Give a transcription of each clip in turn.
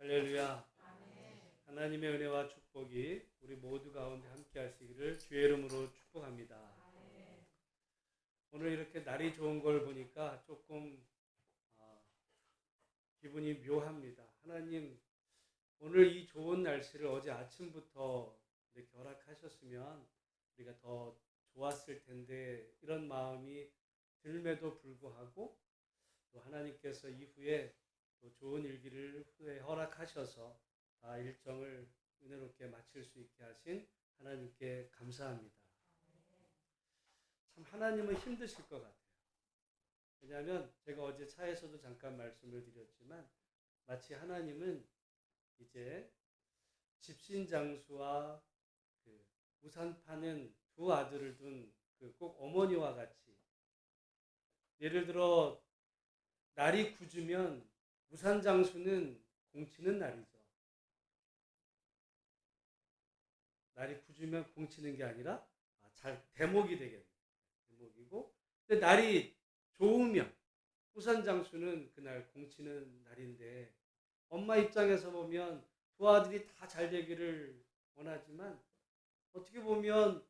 할렐루야. 하나님의 은혜와 축복이 우리 모두 가운데 함께 하시기를 주의 이름으로 축복합니다. 오늘 이렇게 날이 좋은 걸 보니까 조금 기분이 묘합니다. 하나님, 오늘 이 좋은 날씨를 어제 아침부터 이렇게 허락하셨으면 우리가 더 좋았을 텐데, 이런 마음이 들매도 불구하고 또 하나님께서 이후에 또 좋은 일기를 후에 허락하셔서 다 일정을 은혜롭게 마칠 수 있게 하신 하나님께 감사합니다. 참 하나님은 힘드실 것 같아요. 왜냐하면 제가 어제 차에서도 잠깐 말씀을 드렸지만, 마치 하나님은 이제 집신장수와 그 우산 파는 두 아들을 둔 그 꼭 어머니와 같이, 예를 들어 날이 굳으면 우산장수는 공치는 날이죠. 날이 굳으면 공치는 게 아니라 잘 대목이 되겠네요. 대목이고, 근데 날이 좋으면 우산장수는 그날 공치는 날인데, 엄마 입장에서 보면 두 아들이 다 잘 되기를 원하지만, 어떻게 보면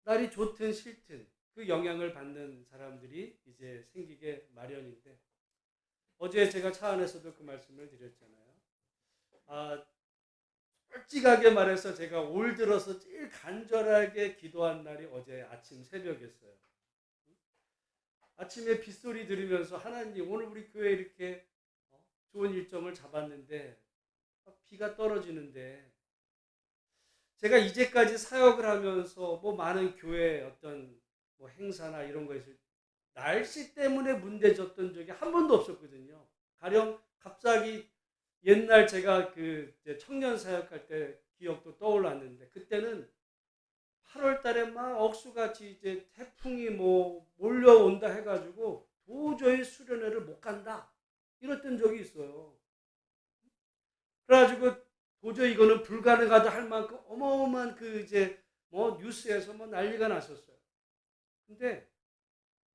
날이 좋든 싫든 그 영향을 받는 사람들이 이제 생기게 마련인데, 어제 제가 차 안에서도 그 말씀을 드렸잖아요. 솔직하게 말해서 제가 올 들어서 제일 간절하게 기도한 날이 어제 아침 새벽이었어요. 아침에 빗소리 들으면서, 하나님, 오늘 우리 교회 이렇게 좋은 일정을 잡았는데 비가 떨어지는데, 제가 이제까지 사역을 하면서 많은 교회 어떤 행사나 이런 거에서 날씨 때문에 문제졌던 적이 한 번도 없었거든요. 가령 갑자기 옛날 제가 그 청년 사역할 때 기억도 떠올랐는데, 그때는 8월 달에 막 억수같이 이제 태풍이 몰려온다 해가지고 도저히 수련회를 못 간다 이랬던 적이 있어요. 그래가지고 도저히 이거는 불가능하다 할 만큼 어마어마한 뉴스에서 난리가 났었어요. 근데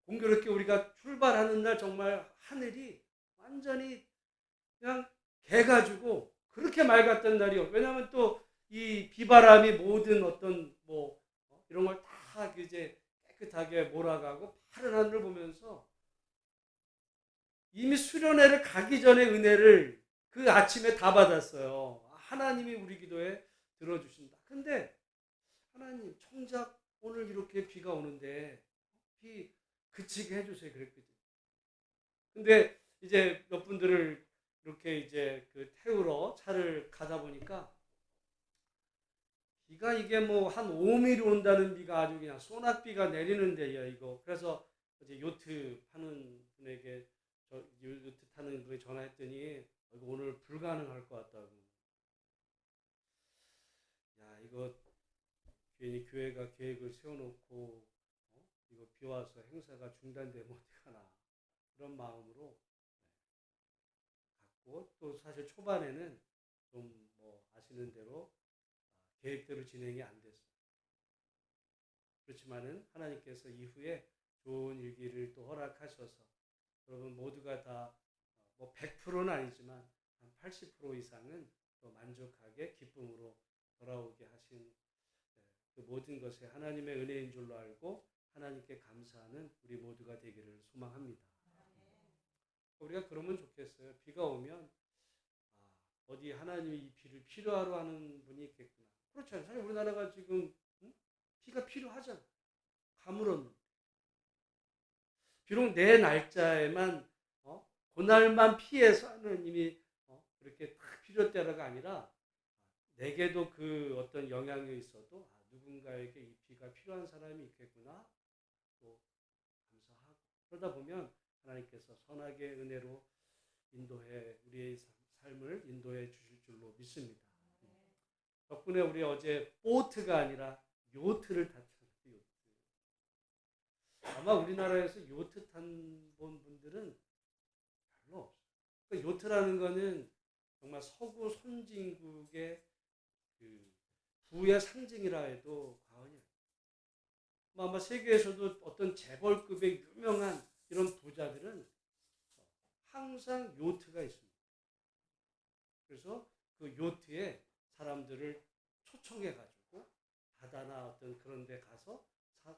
공교롭게 우리가 출발하는 날 정말 하늘이 완전히 그냥 개가지고 그렇게 맑았던 날이요. 왜냐하면 또 이 비바람이 모든 어떤 이런 걸 다 이제 깨끗하게 몰아가고 파란 하늘을 보면서, 이미 수련회를 가기 전에 은혜를 그 아침에 다 받았어요. 하나님이 우리 기도에 들어주신다. 근데 하나님, 정작 오늘 이렇게 비가 오는데 비 그치게 해주세요 그랬거든요. 근데 이제 몇 분들을 이렇게 이제 태우러 차를 가다 보니까, 비가 이게 한 5mm 온다는 비가 아주 그냥 소낙비가 내리는데요, 이거. 그래서 이제 요트 파는 분에게, 요트 타는 분에 전화했더니 오늘 불가능할 것 같다고. 야, 이거 괜히 교회가 계획을 세워놓고 이거 비 와서 행사가 중단되면 어떡하나, 그런 마음으로 갔고, 또 사실 초반에는 좀 아시는 대로 계획대로 진행이 안 됐어요. 그렇지만은 하나님께서 이후에 좋은 일기를 또 허락하셔서 여러분 모두가 다 100%는 아니지만 한 80% 이상은 또 만족하게 기쁨으로 돌아오게 하신 그 모든 것에 하나님의 은혜인 줄로 알고 하나님께 감사하는 우리 모두가 되기를 소망합니다. 우리가 그러면 좋겠어요. 비가 오면 어디 하나님이 이 비를 필요하러 하는 분이 있겠구나. 그렇잖아요. 사실 우리나라가 지금 비가 필요하잖아요. 가물었는데. 비록 내 날짜에만 그날만 피해서 하나님이 그렇게 딱 필요때라가 아니라, 내게도 그 어떤 영향이 있어도 누군가에게 이 비가 필요한 사람이 있겠구나 또 감사하고, 그러다 보면 하나님께서 선하게 은혜로 인도해 우리의 삶을 인도해 주실 줄로 믿습니다. 덕분에 우리 어제 보트가 아니라 요트를 탔어요. 요트. 아마 우리나라에서 요트 탄 분들은 별로 없어요. 그러니까 요트라는 거는 정말 서구 선진국의 그 부의 상징이라 해도 과언이 아니에요. 아마 세계에서도 어떤 재벌급의 유명한 이런 부자들은 항상 요트가 있습니다. 그래서 그 요트에 사람들을 초청해 가지고 바다나 어떤 그런 데 가서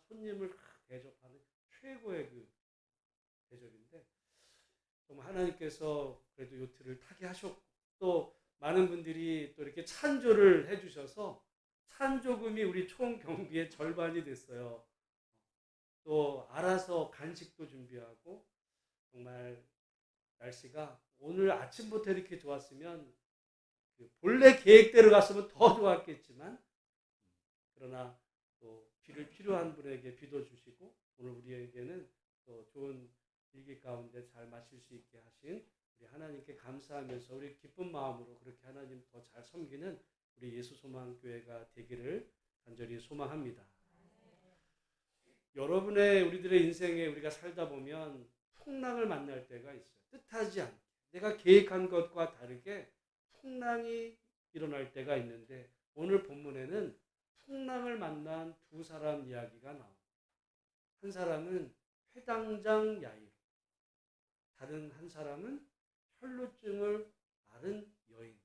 손님을 대접하는 최고의 그 대접인데, 정말 하나님께서 그래도 요트를 타게 하셨고, 또 많은 분들이 또 이렇게 찬조를 해주셔서 찬조금이 우리 총 경비의 절반이 됐어요. 또 알아서 간식도 준비하고, 정말 날씨가 오늘 아침부터 이렇게 좋았으면 본래 계획대로 갔으면 더 좋았겠지만, 그러나 또 비를 필요한 분에게 비도 주시고 오늘 우리에게는 또 좋은 일기 가운데 잘 마실 수 있게 하신 우리 하나님께 감사하면서 우리 기쁜 마음으로 그렇게 하나님 더 잘 섬기는 우리 예수소망교회가 되기를 간절히 소망합니다. 여러분의 우리들의 인생에 우리가 살다 보면 풍랑을 만날 때가 있어요. 뜻하지 않게 내가 계획한 것과 다르게 풍랑이 일어날 때가 있는데, 오늘 본문에는 풍랑을 만난 두 사람 이야기가 나옵니다. 한 사람은 회당장 야이로, 다른 한 사람은 혈루증을 앓은 여인.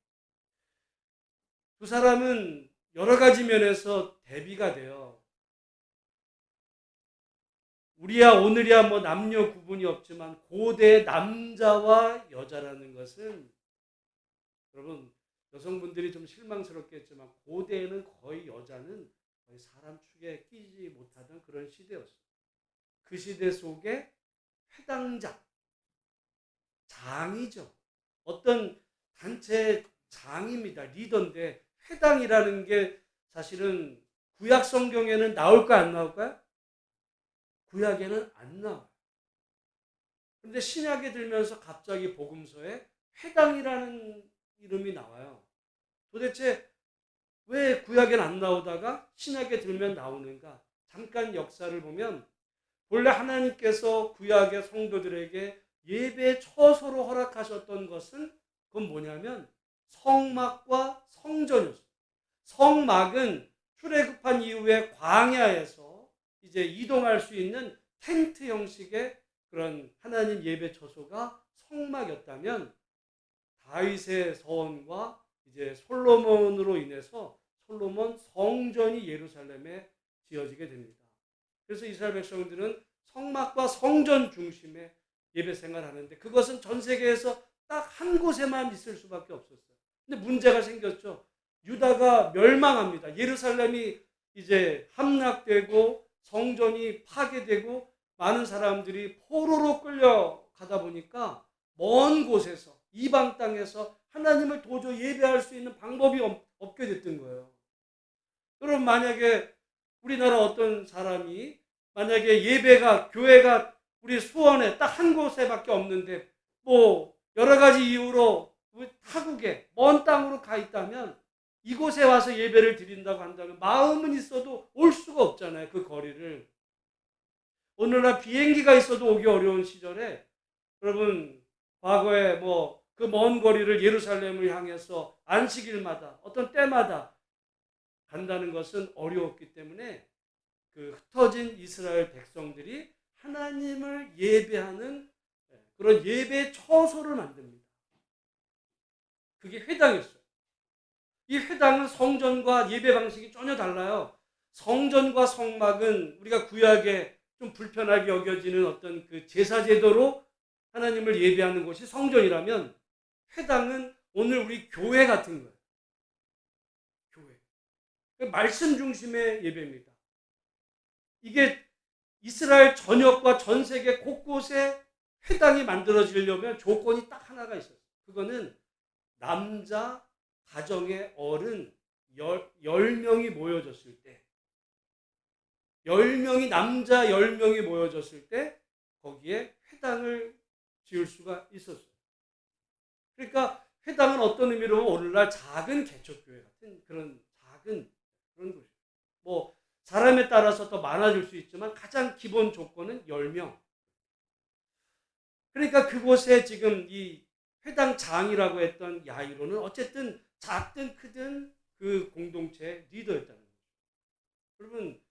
두 사람은 여러 가지 면에서 대비가 돼요. 우리야 오늘이야 뭐 남녀 구분이 없지만 고대 남자와 여자라는 것은, 여러분 여성분들이 좀 실망스럽겠지만 고대에는 거의 여자는 거의 사람 축에 끼지 못하던 그런 시대였어요. 그 시대 속에 회당장, 장이죠. 어떤 단체의 장입니다. 리더인데, 회당이라는 게 사실은 구약 성경에는 나올까 안 나올까요? 구약에는 안 나와요. 그런데 신약에 들면서 갑자기 복음서에 회당이라는 이름이 나와요. 도대체 왜 구약엔 안 나오다가 신약에 들면 나오는가? 잠깐 역사를 보면, 본래 하나님께서 구약의 성도들에게 예배 처소로 허락하셨던 것은 그건 뭐냐면 성막과 성전이었어요. 성막은 출애굽한 이후에 광야에서 이제 이동할 수 있는 텐트 형식의 그런 하나님 예배 처소가 성막이었다면, 다윗의 서원과 이제 솔로몬으로 인해서 솔로몬 성전이 예루살렘에 지어지게 됩니다. 그래서 이스라엘 백성들은 성막과 성전 중심의 예배 생활하는데, 그것은 전 세계에서 딱 한 곳에만 있을 수밖에 없었어요. 근데 문제가 생겼죠. 유다가 멸망합니다. 예루살렘이 이제 함락되고 성전이 파괴되고 많은 사람들이 포로로 끌려가다 보니까 먼 곳에서, 이방 땅에서 하나님을 도저히 예배할 수 있는 방법이 없게 됐던 거예요. 여러분, 만약에 우리나라 어떤 사람이 만약에 예배가, 교회가 우리 수원에 딱 한 곳에밖에 없는데 뭐 여러 가지 이유로 타국에 먼 땅으로 가 있다면, 이곳에 와서 예배를 드린다고 한다면 마음은 있어도 올 수가 없잖아요. 그 거리를. 오늘날 비행기가 있어도 오기 어려운 시절에, 여러분 과거에 뭐 그 먼 거리를 예루살렘을 향해서 안식일마다 어떤 때마다 간다는 것은 어려웠기 때문에 그 흩어진 이스라엘 백성들이 하나님을 예배하는 그런 예배 처소를 만듭니다. 그게 회당이었어요. 이 회당은 성전과 예배 방식이 전혀 달라요. 성전과 성막은 우리가 구약에 좀 불편하게 여겨지는 어떤 그 제사 제도로 하나님을 예배하는 곳이 성전이라면, 회당은 오늘 우리 교회 같은 거예요. 교회. 말씀 중심의 예배입니다. 이게 이스라엘 전역과 전 세계 곳곳에 회당이 만들어지려면 조건이 딱 하나가 있어요. 그거는 남자 가정의 어른 10명이 모여졌을 때, 10명이, 남자 10명이 모여졌을 때 거기에 회당을 지을 수가 있었어요. 그러니까 회당은 어떤 의미로 오늘날 작은 개척교회 같은 그런 작은 그런 곳이에요. 뭐 사람에 따라서 더 많아질 수 있지만 가장 기본 조건은 10명. 그러니까 그곳에 지금 이 회당장이라고 했던 야이로는 어쨌든 작든 크든 그 공동체의 리더였다는 거죠. 여러분,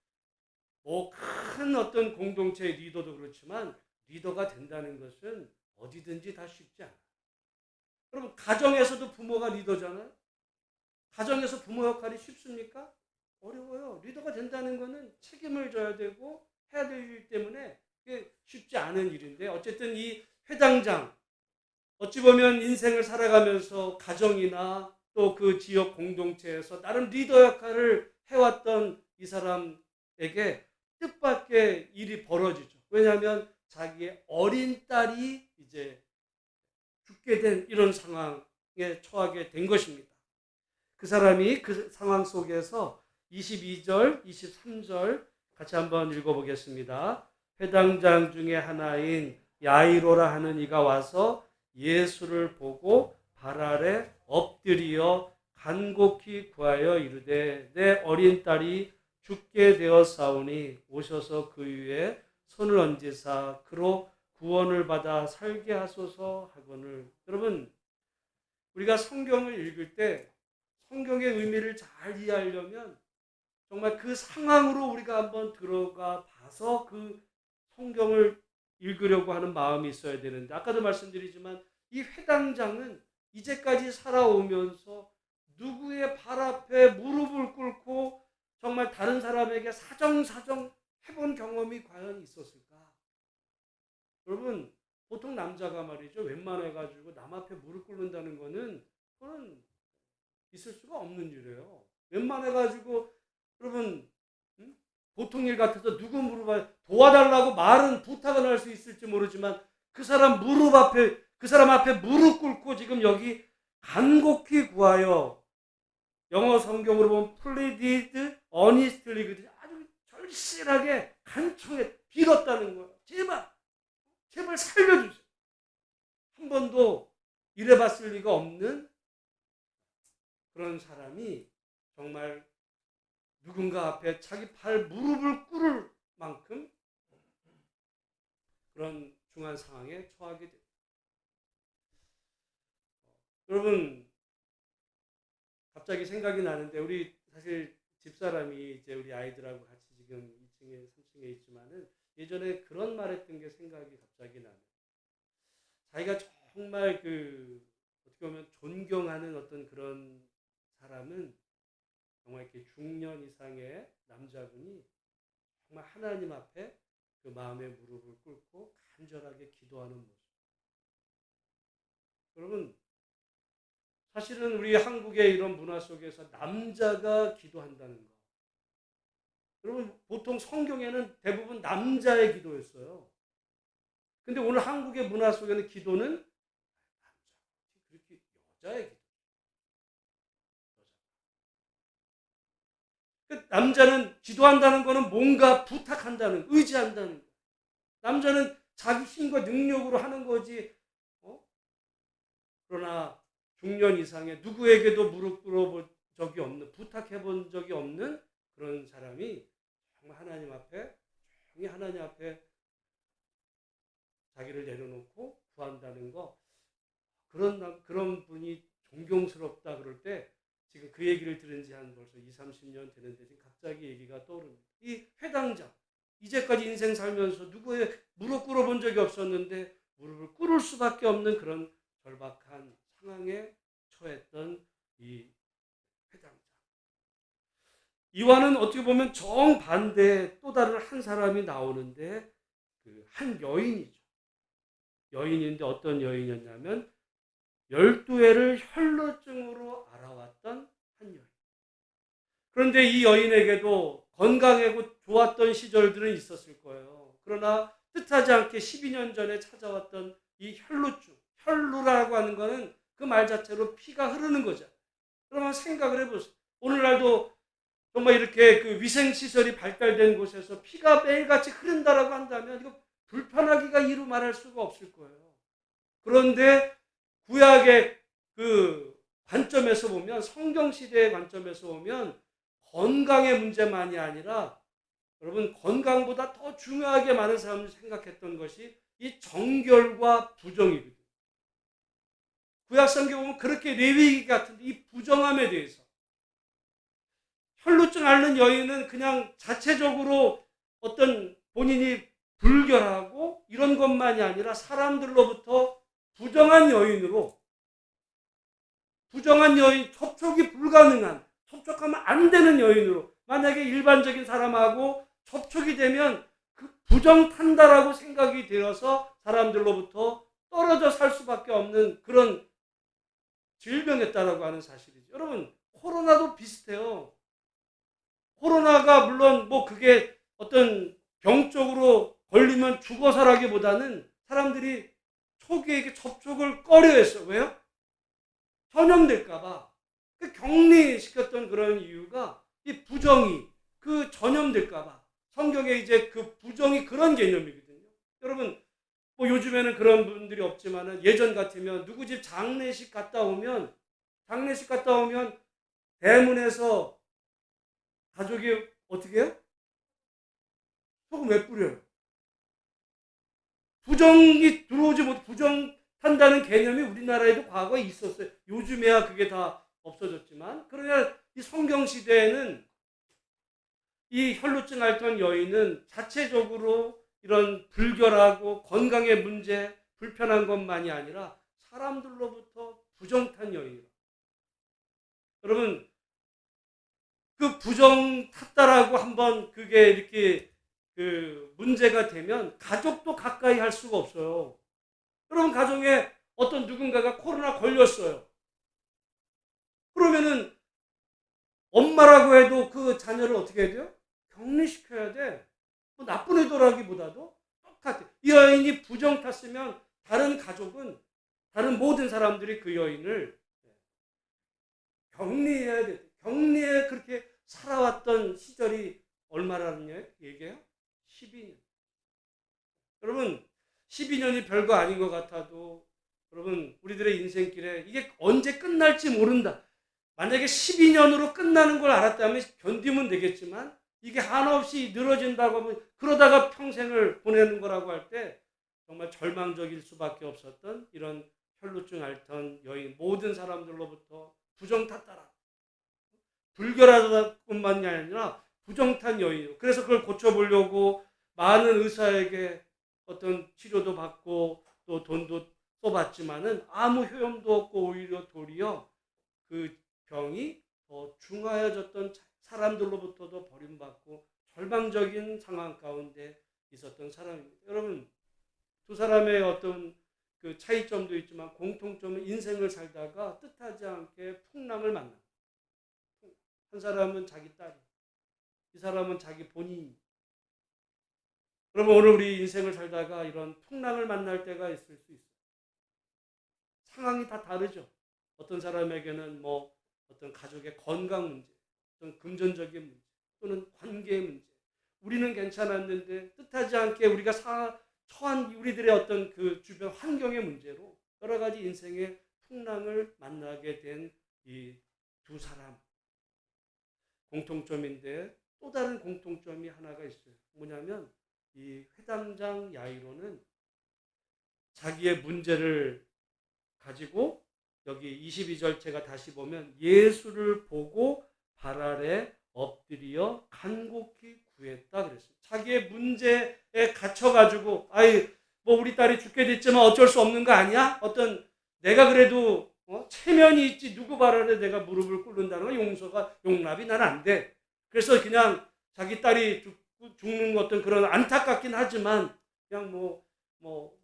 뭐 큰 어떤 공동체의 리더도 그렇지만 리더가 된다는 것은 어디든지 다 쉽지 않아요. 여러분, 가정에서도 부모가 리더잖아요. 가정에서 부모 역할이 쉽습니까? 어려워요. 리더가 된다는 것은 책임을 져야 되고 해야 될 일 때문에 그게 쉽지 않은 일인데, 어쨌든 이 회당장, 어찌 보면 인생을 살아가면서 가정이나 또 그 지역 공동체에서 나름 리더 역할을 해왔던 이 사람에게 뜻밖의 일이 벌어지죠. 왜냐하면 자기의 어린 딸이 이제 죽게 된 이런 상황에 처하게 된 것입니다. 그 사람이 그 상황 속에서 22절, 23절 같이 한번 읽어보겠습니다. 회당장 중에 하나인 야이로라 하는 이가 와서 예수를 보고 발 아래 엎드려 간곡히 구하여 이르되 내 어린 딸이 죽게 되었사오니 오셔서 그 위에 손을 얹으사 그로 구원을 받아 살게 하소서 하거늘. 여러분, 우리가 성경을 읽을 때 성경의 의미를 잘 이해하려면 정말 그 상황으로 우리가 한번 들어가 봐서 그 성경을 읽으려고 하는 마음이 있어야 되는데, 아까도 말씀드리지만 이 회당장은 이제까지 살아오면서 누구의 발 앞에 무릎을 꿇고 정말 다른 사람에게 사정사정 해본 경험이 과연 있었을까? 여러분, 보통 남자가 말이죠, 웬만해가지고 남 앞에 무릎 꿇는다는 거는 그건 있을 수가 없는 일이에요. 웬만해가지고 여러분, 보통 일 같아서 누구 무릎 앞에 도와달라고 말은 부탁은 할 수 있을지 모르지만 그 사람 앞에 무릎 꿇고 지금 여기 간곡히 구하여, 영어 성경으로 보면 pleaded earnestly, 아주 절실하게 간청해 빌었다는 거예요. 제발 살려주세요. 한 번도 이래봤을 리가 없는 그런 사람이 정말 누군가 앞에 자기 무릎을 꿇을 만큼 그런 중한 상황에 처하게 됩니다. 여러분, 갑자기 생각이 나는데, 우리 사실 집사람이 이제 우리 아이들하고 같이 지금 2층에 3층에 있지만은 예전에 그런 말했던 게 생각이 갑자기 나네요. 자기가 정말 어떻게 보면 존경하는 어떤 그런 사람은 정말 이렇게 중년 이상의 남자분이 정말 하나님 앞에 그 마음의 무릎을 꿇고 간절하게 기도하는 모습. 여러분, 사실은 우리 한국의 이런 문화 속에서 남자가 기도한다는 거, 여러분, 보통 성경에는 대부분 남자의 기도였어요. 근데 오늘 한국의 문화 속에는 기도는 그렇게 여자의 기도. 남자는 기도한다는 것은 뭔가 부탁한다는, 의지한다는 거. 남자는 자기 힘과 능력으로 하는 거지. 그러나 중년 이상의 누구에게도 무릎 꿇어본 적이 없는, 부탁해 본 적이 없는 그런 사람이 정말 하나님 앞에 자기를 내려놓고 구한다는 거, 그런 분이 존경스럽다 그럴 때, 지금 그 얘기를 들은 지 한 벌써 20-30년 되는데 지금 갑자기 얘기가 떠오릅니다. 이 회당장, 이제까지 인생 살면서 누구의 무릎 꿇어본 적이 없었는데 무릎을 꿇을 수밖에 없는 그런 절박한 상황에 처했던 이 회당장. 이와는 어떻게 보면 정반대의 또 다른 한 사람이 나오는데, 한 여인이죠. 여인인데 어떤 여인이었냐면 12해를 혈루증으로 앓아왔던 한 여인. 그런데 이 여인에게도 건강하고 좋았던 시절들은 있었을 거예요. 그러나 뜻하지 않게 12년 전에 찾아왔던 이 혈루증, 혈루라고 하는 것은 그 말 자체로 피가 흐르는 거죠. 그러면 생각을 해보세요. 오늘날도 정말 이렇게 그 위생시설이 발달된 곳에서 피가 매일같이 흐른다라고 한다면 이거 불편하기가 이루 말할 수가 없을 거예요. 그런데 구약의 그 관점에서 보면, 성경시대의 관점에서 보면 건강의 문제만이 아니라, 여러분, 건강보다 더 중요하게 많은 사람들이 생각했던 것이 이 정결과 부정이거든요. 구약 성경 보면 그렇게 레위기 같은데 이 부정함에 대해서, 혈루증 앓는 여인은 그냥 자체적으로 어떤 본인이 불결하고 이런 것만이 아니라 사람들로부터 부정한 여인으로, 부정한 여인, 접촉이 불가능한, 접촉하면 안 되는 여인으로, 만약에 일반적인 사람하고 접촉이 되면 그 부정탄다라고 생각이 들어서 사람들로부터 떨어져 살 수밖에 없는 그런 질병이었다라고 하는 사실이죠. 여러분, 코로나도 비슷해요. 코로나가 물론 뭐 그게 어떤 병적으로 걸리면 죽어서라기보다는 사람들이 초기에 이렇게 접촉을 꺼려했어요. 왜요? 전염될까봐. 그 격리시켰던 그런 이유가 이 부정이 그 전염될까봐. 성경에 이제 그 부정이 그런 개념이거든요. 여러분, 뭐 요즘에는 그런 분들이 없지만은 예전 같으면 누구 집 장례식 갔다 오면 대문에서 가족이 어떻게 해요? 소금 왜 뿌려요? 부정이 들어오지 못, 부정 탄다는 개념이 우리나라에도 과거에 있었어요. 요즘에야 그게 다 없어졌지만, 그러나 이 성경 시대에는 이 혈루증 앓던 여인은 자체적으로 이런 불결하고 건강의 문제, 불편한 것만이 아니라 사람들로부터 부정탄 여인이에요. 여러분, 그 부정 탔다라고 한번 그게 이렇게 그 문제가 되면 가족도 가까이 할 수가 없어요. 여러분, 가정에 어떤 누군가가 코로나 걸렸어요. 그러면은 엄마라고 해도 그 자녀를 어떻게 해야 돼요? 격리시켜야 돼. 뭐 나쁜 의도라기보다도 똑같아. 이 여인이 부정 탔으면 다른 가족은, 다른 모든 사람들이 그 여인을 격리해야 돼. 격리에 그렇게 살아왔던 시절이 얼마라는 얘기예요? 12년. 여러분, 12년이 별거 아닌 것 같아도 여러분, 우리들의 인생길에 이게 언제 끝날지 모른다. 만약에 12년으로 끝나는 걸 알았다면 견디면 되겠지만 이게 한없이 늘어진다고 하면 그러다가 평생을 보내는 거라고 할 때 정말 절망적일 수밖에 없었던 이런 혈루증 앓던 여인, 모든 사람들로부터 부정탔다라. 불결하다 뿐만이 아니라 부정탄 여인이에요. 그래서 그걸 고쳐보려고 많은 의사에게 어떤 치료도 받고 또 돈도 써봤지만은 아무 효용도 없고 오히려 도리어 그 병이 더 중하여졌던 사람들로부터도 버림받고 절망적인 상황 가운데 있었던 사람입니다. 여러분, 두 사람의 어떤 그 차이점도 있지만 공통점은 인생을 살다가 뜻하지 않게 풍랑을 만납니다. 한 사람은 자기 딸이, 이 사람은 자기 본인이. 그러면 오늘 우리 인생을 살다가 이런 풍랑을 만날 때가 있을 수 있어요. 상황이 다 다르죠. 어떤 사람에게는 뭐 어떤 가족의 건강 문제, 어떤 금전적인 문제, 또는 관계의 문제. 우리는 괜찮았는데 뜻하지 않게 우리가 처한 우리들의 어떤 그 주변 환경의 문제로 여러 가지 인생의 풍랑을 만나게 된 이 두 사람. 공통점인데 또 다른 공통점이 하나가 있어요. 뭐냐면 이 회당장 야이로는 자기의 문제를 가지고 여기 22절 제가 다시 보면 예수를 보고 발 아래 엎드려 간곡히 구했다 그랬어요. 자기의 문제에 갇혀가지고 뭐 우리 딸이 죽게 됐지만 어쩔 수 없는 거 아니야? 어떤 내가 그래도 체면이 있지 누구 발 아래 내가 무릎을 꿇는다는 건 용납이 나는 안 돼. 그래서 그냥 자기 딸이 죽는 어떤 그런 안타깝긴 하지만 그냥 뭐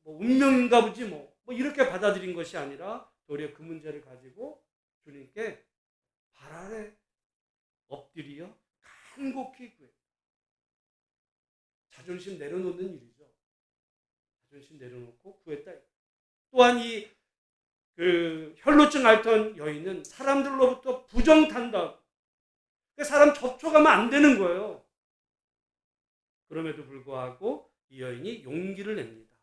운명인가 보지 뭐 이렇게 받아들인 것이 아니라 도리어 그 문제를 가지고 주님께 발 아래 엎드려 간곡히 구해. 자존심 내려놓는 일이죠. 자존심 내려놓고 구했다. 또한 이 그 혈루증 앓던 여인은 사람들로부터 부정탄다. 그 사람 접촉하면 안 되는 거예요. 그럼에도 불구하고 이 여인이 용기를 냅니다.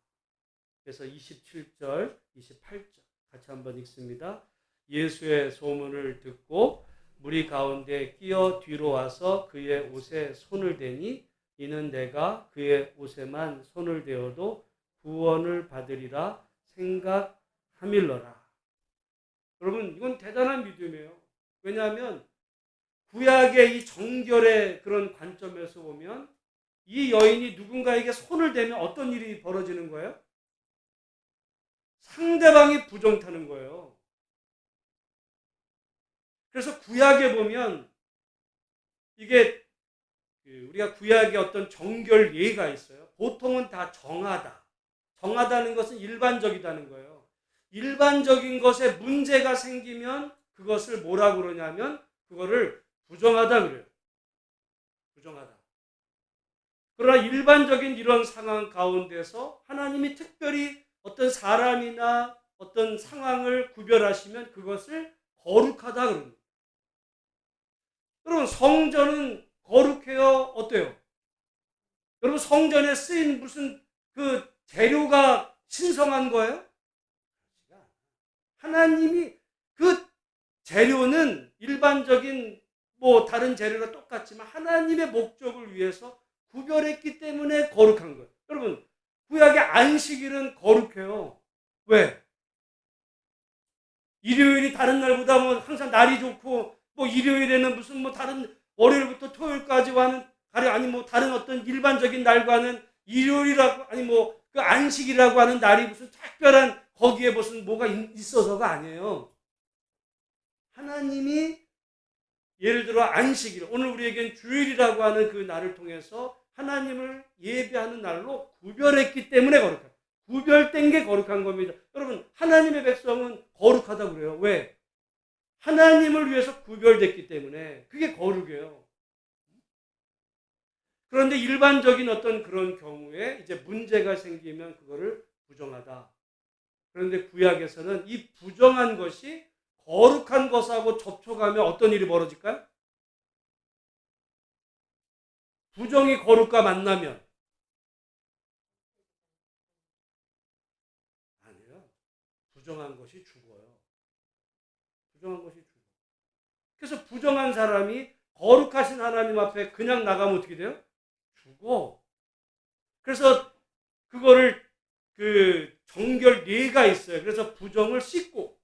그래서 27절, 28절 같이 한번 읽습니다. 예수의 소문을 듣고 무리 가운데 끼어 뒤로 와서 그의 옷에 손을 대니 이는 내가 그의 옷에만 손을 대어도 구원을 받으리라 생각함일러라. 여러분, 이건 대단한 믿음이에요. 왜냐하면 구약의 이 정결의 그런 관점에서 보면 이 여인이 누군가에게 손을 대면 어떤 일이 벌어지는 거예요? 상대방이 부정타는 거예요. 그래서 구약에 보면 이게 우리가 구약에 어떤 정결 예가 있어요. 보통은 다 정하다. 정하다는 것은 일반적이다는 거예요. 일반적인 것에 문제가 생기면 그것을 뭐라고 그러냐면 그거를 부정하다 그래요. 부정하다. 그러나 일반적인 이런 상황 가운데서 하나님이 특별히 어떤 사람이나 어떤 상황을 구별하시면 그것을 거룩하다 그럽니다. 여러분 성전은 거룩해요? 어때요? 여러분 성전에 쓰인 무슨 그 재료가 신성한 거예요? 하나님이 그 재료는 일반적인 뭐 다른 재료랑 똑같지만 하나님의 목적을 위해서 구별했기 때문에 거룩한 거예요. 여러분 구약의 안식일은 거룩해요. 왜? 일요일이 다른 날보다 뭐 항상 날이 좋고 뭐 일요일에는 무슨 뭐 다른 월요일부터 토요일까지 하는 가령 아니 뭐 다른 어떤 일반적인 날과는 일요일이라고 아니 뭐 그 안식이라고 하는 날이 무슨 특별한 거기에 무슨 뭐가 있어서가 아니에요. 하나님이 예를 들어 안식일 오늘 우리에겐 주일이라고 하는 그 날을 통해서 하나님을 예배하는 날로 구별했기 때문에 거룩한 구별된 게 거룩한 겁니다. 여러분 하나님의 백성은 거룩하다고 그래요. 왜? 하나님을 위해서 구별됐기 때문에 그게 거룩이에요. 그런데 일반적인 어떤 그런 경우에 이제 문제가 생기면 그거를 부정하다. 그런데 구약에서는 이 부정한 것이 거룩한 것하고 접촉하면 어떤 일이 벌어질까요? 부정이 거룩과 만나면 아니에요. 부정한 것이 죽어요. 부정한 것이 죽어. 그래서 부정한 사람이 거룩하신 하나님 앞에 그냥 나가면 어떻게 돼요? 죽어. 그래서 그거를 그 정결 예가 있어요. 그래서 부정을 씻고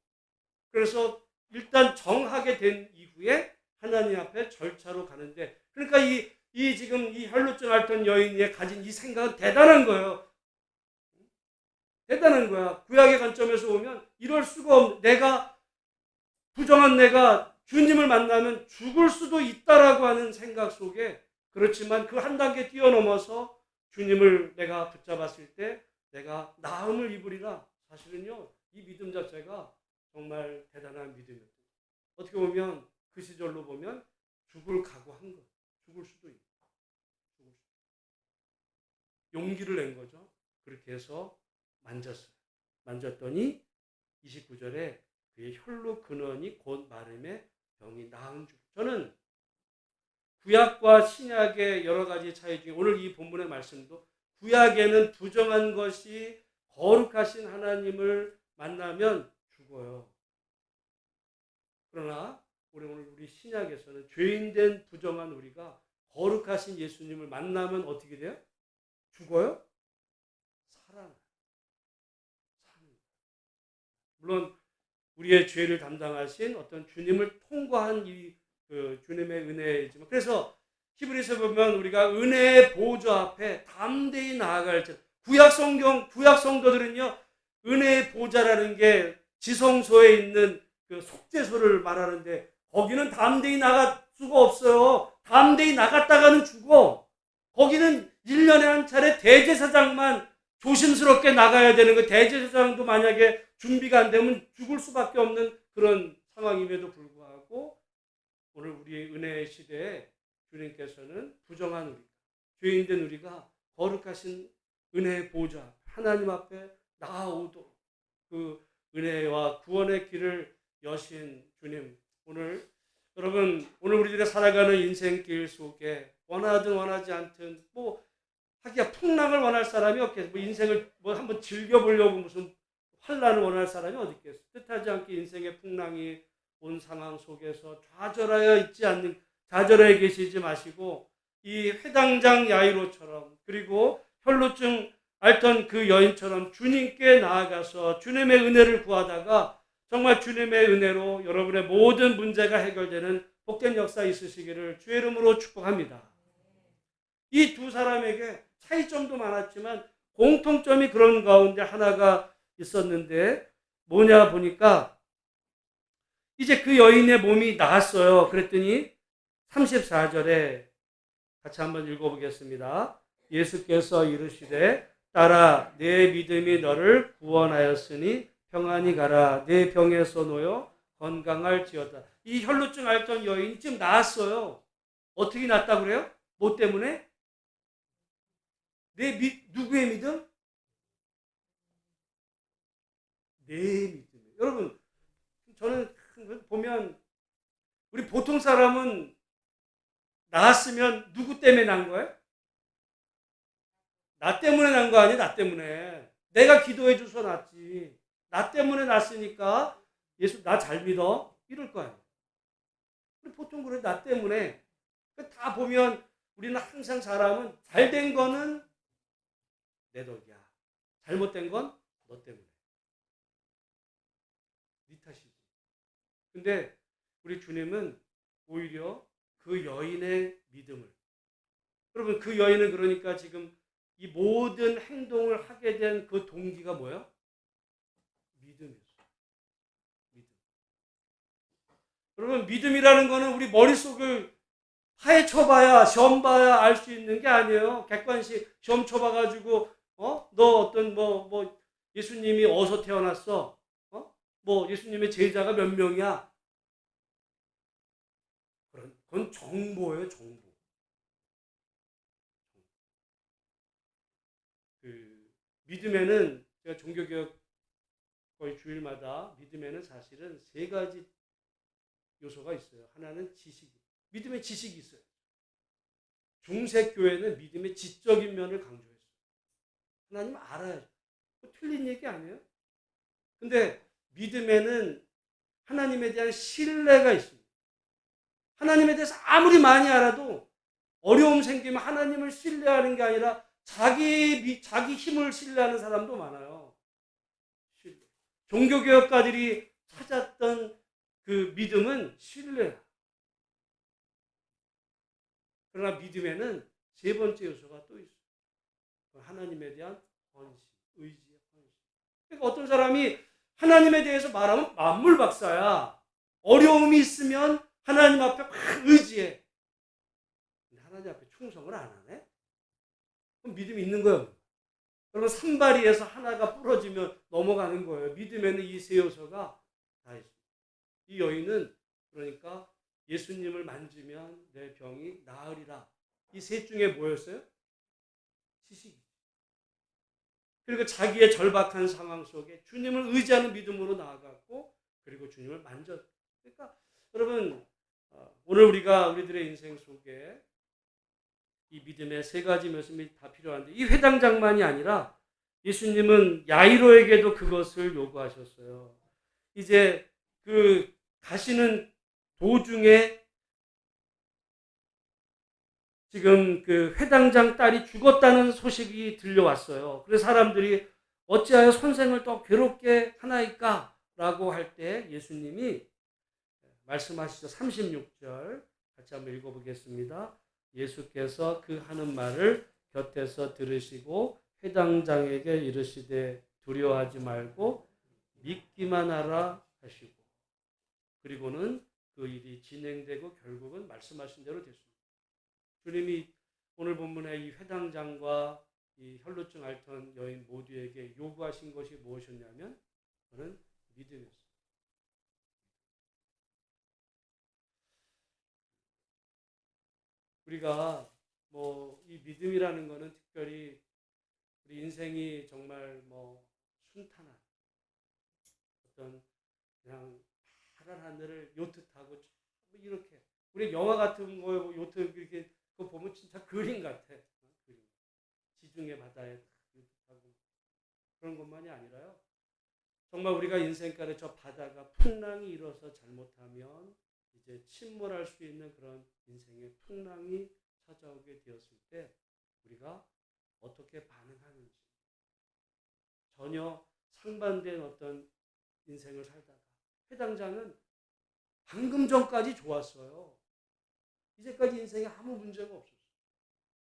그래서 일단 정하게 된 이후에 하나님 앞에 절차로 가는데 그러니까 이 지금 이 혈루증 앓던 여인이 가진 이 생각은 대단한 거예요. 대단한 거야. 구약의 관점에서 보면 이럴 수가 없는 내가 부정한 내가 주님을 만나면 죽을 수도 있다라고 하는 생각 속에 그렇지만 그 한 단계 뛰어넘어서 주님을 내가 붙잡았을 때 내가 나음을 입으리라. 사실은요 이 믿음 자체가 정말 대단한 믿음이었어요. 어떻게 보면 그 시절로 보면 죽을 각오한 거, 죽을 수도 있고, 용기를 낸 거죠. 그렇게 해서 만졌어요. 만졌더니 29절에 그의 혈로 근원이 곧 마름에 병이 나은 줄. 저는 구약과 신약의 여러 가지 차이 중에 오늘 이 본문의 말씀도 구약에는 부정한 것이 거룩하신 하나님을 만나면 죽어요. 그러나 오늘 우리 신약에서는 죄인된 부정한 우리가 거룩하신 예수님을 만나면 어떻게 돼요? 죽어요? 살아나요. 물론 우리의 죄를 담당하신 어떤 주님을 통과한 이 주님의 은혜이지만 그래서 히브리서 보면 우리가 은혜의 보좌 앞에 담대히 나아갈 때 구약 성도들은요 은혜의 보좌라는 게 지성소에 있는 그 속죄소를 말하는데 거기는 담대히 나갈 수가 없어요. 담대히 나갔다가는 죽어. 거기는 1년에 한 차례 대제사장만 조심스럽게 나가야 되는 거. 대제사장도 만약에 준비가 안 되면 죽을 수밖에 없는 그런 상황임에도 불구하고 오늘 우리의 은혜의 시대에 주님께서는 부정한 우리, 죄인된 우리가 거룩하신 은혜의 보좌 하나님 앞에 나아오도록 그 은혜와 구원의 길을 여신 주님, 오늘 여러분 오늘 우리들이 살아가는 인생길 속에 원하든 원하지 않든 뭐 하기야 풍랑을 원할 사람이 없겠어. 뭐 인생을 뭐 한번 즐겨보려고 무슨 환란을 원할 사람이 어디 있겠어. 뜻하지 않게 인생의 풍랑이 온 상황 속에서 좌절하여 계시지 마시고 이 회당장 야이로처럼 그리고 혈루증 앓던 그 여인처럼 주님께 나아가서 주님의 은혜를 구하다가 정말 주님의 은혜로 여러분의 모든 문제가 해결되는 복된 역사 있으시기를 주의 이름으로 축복합니다. 이 두 사람에게 차이점도 많았지만 공통점이 그런 가운데 하나가 있었는데 뭐냐 보니까 이제 그 여인의 몸이 나았어요. 그랬더니 34절에 같이 한번 읽어보겠습니다. 예수께서 이르시되 딸아 내 믿음이 너를 구원하였으니 평안히 가라. 내 병에서 놓여 건강할지어다. 이 혈루증 앓던 여인이 지금 나았어요. 어떻게 났다 그래요? 뭐 때문에? 누구의 믿음? 내 믿음. 여러분, 저는 보면 우리 보통 사람은 나았으면 누구 때문에 난 거예요? 나 때문에 난 거 아니야? 나 때문에. 내가 기도해 줘서 났지. 나 때문에 났으니까 예수 나 잘 믿어. 이럴 거 아니야. 우리 보통 그래. 나 때문에. 다 보면 우리는 항상 사람은 잘된 거는 내 덕이야. 잘못된 건 너 때문에. 네 탓이지. 근데 우리 주님은 오히려 그 여인의 믿음을, 여러분 그 여인은 그러니까 지금 이 모든 행동을 하게 된 그 동기가 뭐예요? 믿음이었어요. 믿음. 여러분 믿음이라는 거는 우리 머릿속을 파헤쳐봐야 시험 봐야 알 수 있는 게 아니에요. 객관식 시험 쳐봐가지고 너 어떤 뭐 예수님이 어디서 태어났어? 뭐 예수님의 제자가 몇 명이야? 그건 정보예요, 정보. 그 믿음에는 제가 종교개혁 거의 주일마다 믿음에는 사실은 세 가지 요소가 있어요. 하나는 지식, 믿음의 지식이 있어요. 중세교회는 믿음의 지적인 면을 강조했어요. 하나님 알아야죠. 틀린 얘기 아니에요? 근데 믿음에는 하나님에 대한 신뢰가 있습니다. 하나님에 대해서 아무리 많이 알아도 어려움 생기면 하나님을 신뢰하는 게 아니라 자기 힘을 신뢰하는 사람도 많아요. 종교개혁가들이 찾았던 그 믿음은 신뢰야. 그러나 믿음에는 세 번째 요소가 또 있어요. 하나님에 대한 헌신, 의지의 헌신. 그러니까 어떤 사람이 하나님에 대해서 말하면 만물박사야. 어려움이 있으면 하나님 앞에 막 의지해. 근데 하나님 앞에 충성을 안 하네? 그럼 믿음이 있는 거예요. 그러면 산발이에서 하나가 부러지면 넘어가는 거예요. 믿음에는 이 세 요소가 다 있습니다. 이 여인은 그러니까 예수님을 만지면 내 병이 나으리라. 이 셋 중에 뭐였어요? 지식이. 그리고 자기의 절박한 상황 속에 주님을 의지하는 믿음으로 나아갔고, 그리고 주님을 만졌. 그러니까 여러분 오늘 우리들의 인생 속에 이 믿음의 세 가지 모습이 다 필요한데, 이 회당장만이 아니라 예수님은 야이로에게도 그것을 요구하셨어요. 이제 그 가시는 도중에 지금 그 회당장 딸이 죽었다는 소식이 들려왔어요. 그래서 사람들이 어찌하여 선생을 더 괴롭게 하나이까? 라고 할 때 예수님이 말씀하시죠. 36절 같이 한번 읽어보겠습니다. 예수께서 그 하는 말을 곁에서 들으시고 회당장에게 이르시되 두려워하지 말고 믿기만 하라 하시고, 그리고는 그 일이 진행되고 결국은 말씀하신 대로 됐습니다. 주님이 오늘 본문의 이 회당장과 이 혈루증 앓던 여인 모두에게 요구하신 것이 무엇이었냐면, 그는 믿음이었습니다. 우리가 이 믿음이라는 것은 특별히 우리 인생이 정말 순탄한 어떤 그냥 파란 하늘을 요트 타고 이렇게, 우리 영화 같은 거 요트 이렇게 그거 보면 진짜 그림 같아. 그림. 지중해 바다에 요트 타고 그런 것만이 아니라요. 정말 우리가 인생가에 저 바다가 풍랑이 일어서 잘못하면 이제 침몰할 수 있는 그런 인생의 풍랑이 찾아오게 되었을 때 우리가 어떻게 반응하는지, 전혀 상반된 어떤 인생을 살다가, 회당장은 방금 전까지 좋았어요. 이제까지 인생에 아무 문제가 없었어요.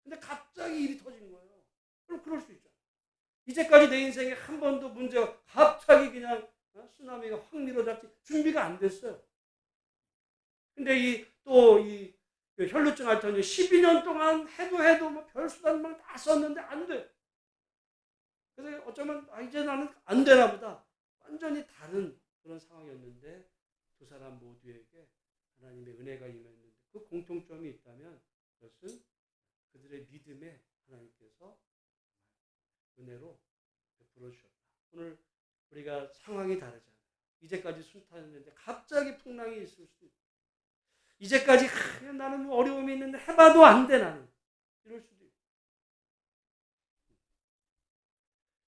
근데 갑자기 일이 터진 거예요. 그럼 그럴 수 있잖아요. 이제까지 내 인생에 한 번도 문제가, 갑자기 그냥 쓰나미가 확 밀어잡지 준비가 안 됐어요. 근데 이 혈루증 앓던 12년 동안 해도 뭐 별수단 막 다 썼는데 안 돼. 그래서 어쩌면 이제 나는 안 되나 보다. 완전히 다른 그런 상황이었는데 두 사람 모두에게 하나님의 은혜가 임했는데 그 공통점이 있다면 그것은 그들의 믿음에 하나님께서 은혜로 베풀어 주셨다. 오늘 우리가 상황이 다르잖아요. 이제까지 순탄했는데 갑자기 풍랑이 있을 수도 있고 이제까지 나는 어려움이 있는데 해봐도 안 돼 나는 이럴 수도 있고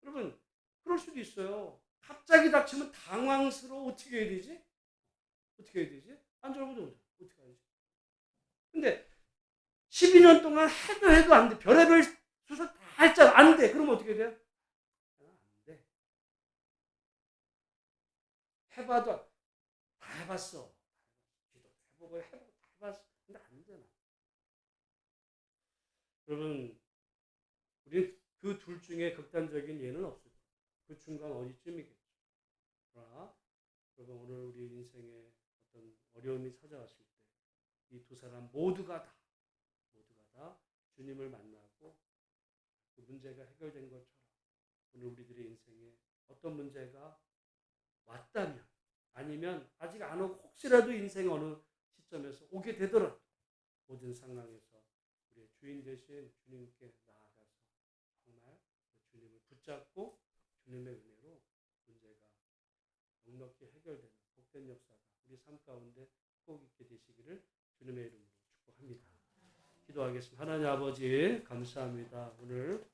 여러분 그럴 수도 있어요. 갑자기 닥치면 당황스러워. 어떻게 해야 되지? 어떻게 해야 되지? 안절부절 어떻게 해야 되지? 근데 12년 동안 해도 안 돼. 별의별 수술 다 했잖아. 안 돼. 그러면 어떻게 돼요? 안 돼. 해봐도 다 해봤어. 기도 해보고 다 해봤어. 근데 안 되나? 여러분, 우리 그 둘 중에 극단적인 예는 없을 거예요. 그 중간 어디쯤이겠죠. 그러나 여러분 오늘 우리 인생에 어떤 어려움이 찾아왔을 때 이 두 사람 모두가 다 주님을 만나고 그 문제가 해결된 것처럼 오늘 우리들의 인생에 어떤 문제가 왔다면 아니면 아직 안 오고 혹시라도 인생 어느 시점에서 오게 되더라도 모든 상황에서 우리의 주인 되신 주님께 나아가서 정말 주님을 붙잡고 주님의 은혜로 문제가 넉넉히 해결되는 복된 역사가 우리 삶 가운데 꼭 있게 되시기를 주님의 이름으로 축복합니다. 기도하겠습니다. 하나님 아버지 감사합니다. 오늘